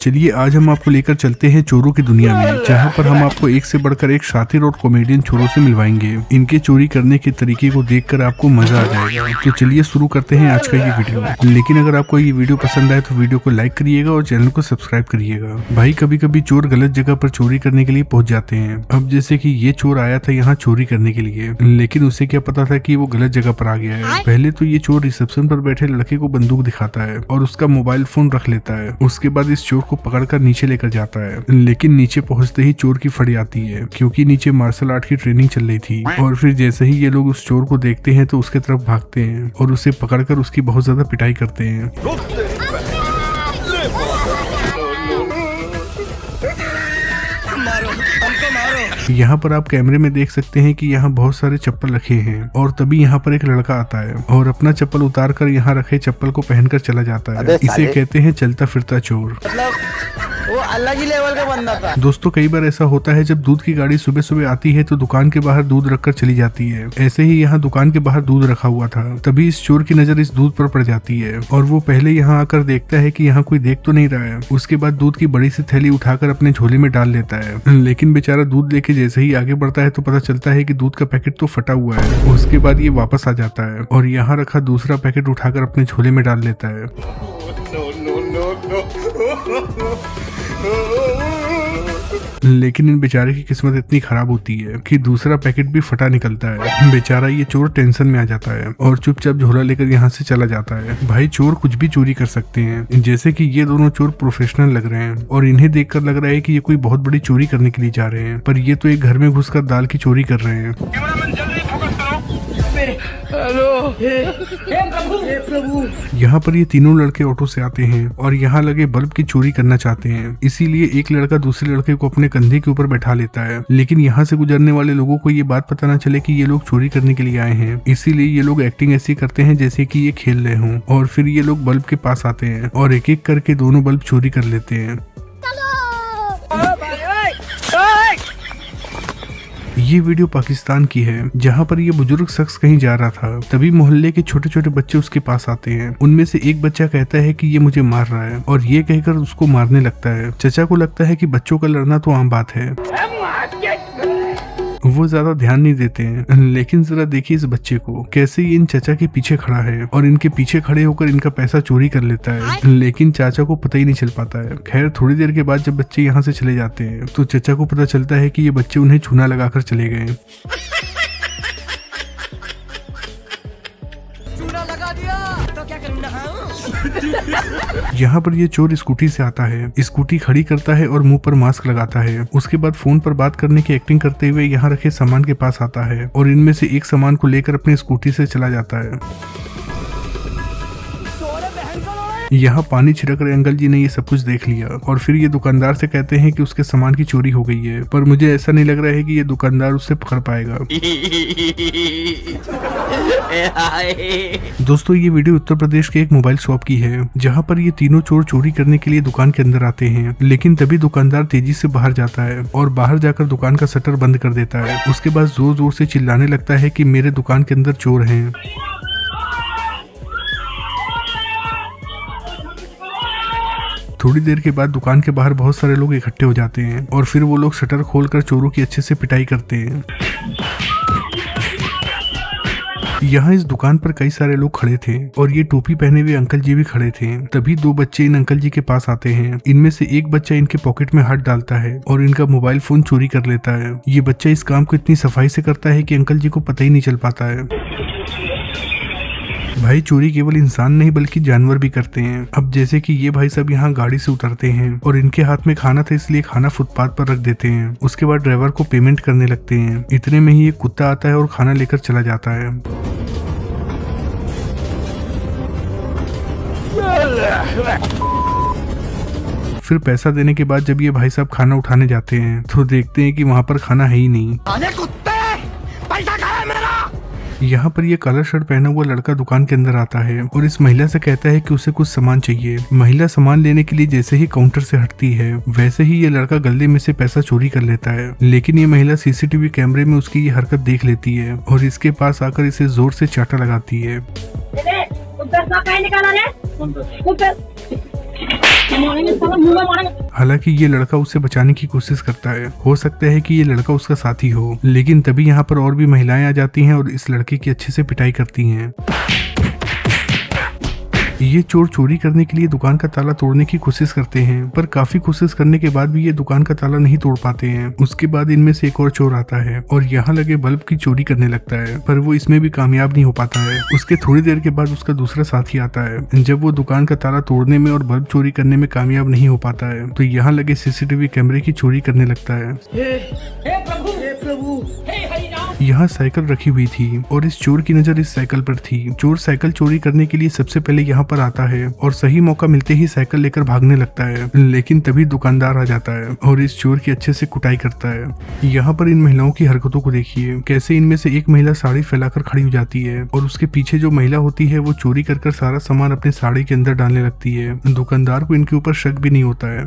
चलिए आज हम आपको लेकर चलते हैं चोरों की दुनिया में, जहां पर हम आपको एक से बढ़कर एक शातिर और कॉमेडियन चोरों से मिलवाएंगे। इनके चोरी करने के तरीके को देखकर आपको मजा आ जाएगा। तो चलिए शुरू करते हैं आज का ये वीडियो। लेकिन अगर आपको ये वीडियो पसंद आए तो वीडियो को लाइक करिएगा और चैनल को सब्सक्राइब करिएगा। भाई कभी कभी चोर गलत जगह पर चोरी करने के लिए पहुंच जाते हैं। अब जैसे कि ये चोर आया था यहाँ चोरी करने के लिए, लेकिन उसे क्या पता था कि वो गलत जगह पर आ गया है। पहले तो ये चोर रिसेप्शन पर बैठे लड़के को बंदूक दिखाता है और उसका मोबाइल फोन रख लेता है। उसके बाद इस चोर को पकड़कर नीचे लेकर जाता है, लेकिन नीचे पहुंचते ही चोर की फड़ी आती है, क्योंकि नीचे मार्शल आर्ट की ट्रेनिंग चल रही थी। और फिर जैसे ही ये लोग उस चोर को देखते हैं तो उसके तरफ भागते हैं और उसे पकड़कर उसकी बहुत ज्यादा पिटाई करते हैं। यहाँ पर आप कैमरे में देख सकते हैं कि यहाँ बहुत सारे चप्पल रखे हैं और तभी यहाँ पर एक लड़का आता है और अपना चप्पल उतार कर यहाँ रखे चप्पल को पहनकर चला जाता है। इसे कहते हैं चलता फिरता चोर। वो अलग ही लेवल का बंदा था। दोस्तों कई बार ऐसा होता है जब दूध की गाड़ी सुबह सुबह आती है तो दुकान के बाहर दूध रखकर चली जाती है। ऐसे ही यहाँ दुकान के बाहर दूध रखा हुआ था, तभी इस चोर की नजर इस दूध पर पड़ जाती है और वो पहले यहाँ आकर देखता है कि यहाँ कोई देख तो नहीं रहा है। उसके बाद दूध की बड़ी सी थैली उठाकर अपने झोले में डाल लेता है, लेकिन बेचारा दूध लेके जैसे ही आगे बढ़ता है तो पता चलता है कि दूध का पैकेट तो फटा हुआ है। उसके बाद ये वापस आ जाता है और यहाँ रखा दूसरा पैकेट उठाकर अपने झोले में डाल लेता है। लेकिन इन बेचारे की किस्मत इतनी खराब होती है कि दूसरा पैकेट भी फटा निकलता है। बेचारा ये चोर टेंशन में आ जाता है और चुपचाप झोला लेकर यहाँ से चला जाता है। भाई चोर कुछ भी चोरी कर सकते हैं। जैसे कि ये दोनों चोर प्रोफेशनल लग रहे हैं और इन्हें देखकर लग रहा है कि ये कोई बहुत बड़ी चोरी करने के लिए जा रहे हैं, पर ये तो एक घर में घुसकर दाल की चोरी कर रहे हैं। यहाँ पर ये तीनों लड़के ऑटो से आते हैं और यहाँ लगे बल्ब की चोरी करना चाहते हैं। इसीलिए एक लड़का दूसरे लड़के को अपने कंधे के ऊपर बैठा लेता है, लेकिन यहाँ से गुजरने वाले लोगों को ये बात पता न चले कि ये लोग चोरी करने के लिए आए हैं। इसीलिए ये लोग एक्टिंग ऐसी करते हैं जैसे कि ये खेल रहे हों और फिर ये लोग बल्ब के पास आते हैं और एक एक करके दोनों बल्ब चोरी कर लेते हैं। ये वीडियो पाकिस्तान की है, जहाँ पर ये बुजुर्ग शख्स कहीं जा रहा था। तभी मोहल्ले के छोटे छोटे बच्चे उसके पास आते हैं। उनमें से एक बच्चा कहता है कि ये मुझे मार रहा है और ये कहकर उसको मारने लगता है। चचा को लगता है कि बच्चों का लड़ना तो आम बात है, वो ज्यादा ध्यान नहीं देते हैं। लेकिन जरा देखिए इस बच्चे को, कैसे ये इन चाचा के पीछे खड़ा है और इनके पीछे खड़े होकर इनका पैसा चोरी कर लेता है, लेकिन चाचा को पता ही नहीं चल पाता है। खैर थोड़ी देर के बाद जब बच्चे यहाँ से चले जाते हैं तो चाचा को पता चलता है कि ये बच्चे उन्हें चूना लगाकर चले गए। यहाँ पर ये चोर स्कूटी से आता है, स्कूटी खड़ी करता है और मुंह पर मास्क लगाता है। उसके बाद फोन पर बात करने की एक्टिंग करते हुए यहाँ रखे सामान के पास आता है और इनमें से एक सामान को लेकर अपनी स्कूटी से चला जाता है। यहाँ पानी छिड़क रहे अंकल जी ने ये सब कुछ देख लिया और फिर ये दुकानदार से कहते हैं कि उसके सामान की चोरी हो गई है, पर मुझे ऐसा नहीं लग रहा है कि ये दुकानदार उससे पकड़ पाएगा। दोस्तों ये वीडियो उत्तर प्रदेश के एक मोबाइल शॉप की है, जहाँ पर ये तीनों चोर चोरी करने के लिए दुकान के अंदर आते हैं, लेकिन तभी दुकानदार तेजी से बाहर जाता है और बाहर जाकर दुकान का शटर बंद कर देता है। उसके बाद जोर जोर से चिल्लाने लगता है कि मेरे दुकान के अंदर चोर हैं। थोड़ी देर के बाद दुकान के बाहर बहुत सारे लोग इकट्ठे हो जाते हैं और फिर वो लोग शटर खोलकर चोरों की अच्छे से पिटाई करते हैं। यहाँ इस दुकान पर कई सारे लोग खड़े थे और ये टोपी पहने हुए अंकल जी भी खड़े थे। तभी दो बच्चे इन अंकल जी के पास आते हैं। इनमें से एक बच्चा इनके पॉकेट में हाथ डालता है और इनका मोबाइल फोन चोरी कर लेता है। ये बच्चा इस काम को इतनी सफाई से करता है कि अंकल जी को पता ही नहीं चल पाता है। भाई चोरी केवल इंसान नहीं बल्कि जानवर भी करते हैं। अब जैसे कि ये भाई सब यहाँ गाड़ी से उतरते हैं और इनके हाथ में खाना था, इसलिए खाना फुटपाथ पर रख देते हैं। उसके बाद ड्राइवर को पेमेंट करने लगते हैं। इतने में ही एक कुत्ता आता है और खाना लेकर चला जाता है। फिर पैसा देने के बाद जब ये भाई साहब खाना उठाने जाते हैं तो देखते हैं कि वहाँ पर खाना है ही नहीं। यहाँ पर ये काला शर्ट पहना हुआ लड़का दुकान के अंदर आता है और इस महिला से कहता है कि उसे कुछ सामान चाहिए। महिला सामान लेने के लिए जैसे ही काउंटर से हटती है वैसे ही ये लड़का गले में से पैसा चोरी कर लेता है, लेकिन ये महिला सीसीटीवी कैमरे में उसकी ये हरकत देख लेती है और इसके पास आकर इसे जोर से चाटा लगाती है। हालांकि ये लड़का उसे बचाने की कोशिश करता है। हो सकता है कि ये लड़का उसका साथी हो, लेकिन तभी यहाँ पर और भी महिलाएं आ जाती हैं और इस लड़के की अच्छे से पिटाई करती हैं। ये चोर चोरी करने के लिए दुकान का ताला तोड़ने की कोशिश करते हैं, पर काफी कोशिश करने के बाद भी ये दुकान का ताला नहीं तोड़ पाते हैं। उसके बाद इनमें से एक और चोर आता है और यहाँ लगे बल्ब की चोरी करने लगता है, पर वो इसमें भी कामयाब नहीं हो पाता है। उसके थोड़ी देर के बाद उसका दूसरा साथी आता है। जब वो दुकान का ताला तोड़ने में और बल्ब चोरी करने में कामयाब नहीं हो पाता है, तो यहाँ लगे सीसीटीवी कैमरे की चोरी करने लगता है। यहाँ साइकिल रखी हुई थी और इस चोर की नजर इस साइकिल पर थी। चोर साइकिल चोरी करने के लिए सबसे पहले यहाँ पर आता है और सही मौका मिलते ही साइकिल लेकर भागने लगता है, लेकिन तभी दुकानदार आ जाता है और इस चोर की अच्छे से कुटाई करता है। यहाँ पर इन महिलाओं की हरकतों को देखिए, कैसे इनमें से एक महिला साड़ी फैलाकर खड़ी हो जाती है और उसके पीछे जो महिला होती है वो चोरी कर सारा सामान अपने साड़ी के अंदर डालने लगती है। दुकानदार को इनके ऊपर शक भी नहीं होता है।